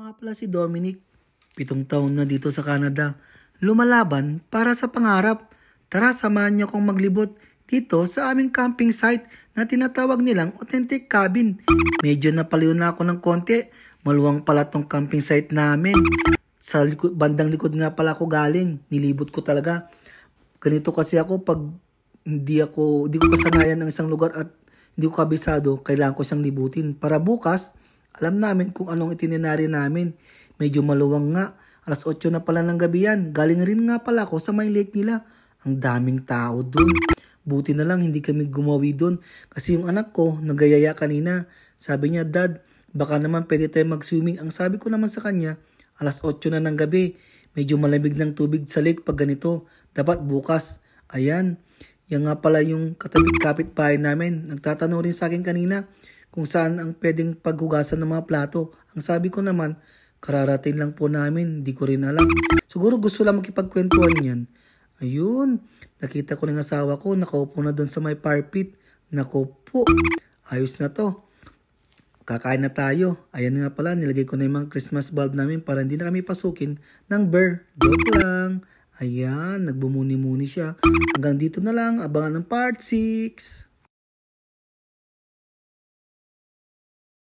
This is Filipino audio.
nga pala si Dominic, 7 taon na dito sa Canada. Lumalaban para sa pangarap. Tara, samahan niyo akong maglibot dito sa aming camping site na tinatawag nilang Authentic Cabin. Medyo napaliw na ako ng konti. Maluwang pala tong camping site namin. Sa likod, bandang likod nga pala ako galing. Nilibot ko talaga. Ganito kasi ako pag hindi ko kasanayan ng isang lugar at hindi ko kabisado, kailangan ko siyang libutin. Para bukas, alam namin kung anong itinerary namin. Medyo maluwang nga. 8:00 na pala ng gabi yan. Galing rin nga pala ako sa may lake nila. Ang daming tao dun. Buti na lang hindi kami gumawi dun. Kasi yung anak ko, nagayaya kanina. Sabi niya, Dad, baka naman pwede tayo mag-swimming. Ang sabi ko naman sa kanya, 8:00 na ng gabi. Medyo malamig ng tubig sa lake pag ganito. Dapat bukas. Ayan. Yan nga pala yung kapit-bahay namin. Nagtatanong rin sa akin kanina kung saan ang pwedeng paghugasan ng mga plato. Ang sabi ko naman, kararating lang po namin. Di ko rin alam. Siguro gusto lang makipagkwentuhan yan. Ayun. Nakita ko ng asawa ko. Nakaupo na doon sa may parpit. Naku po. Ayos na to. Kakain na tayo. Ayan nga pala. Nilagay ko na yung mga Christmas bulb namin para hindi na kami pasukin ng bear. Joke lang. Ayan. Nagbumuni-muni siya. Hanggang dito na lang. Abangan ng part 6.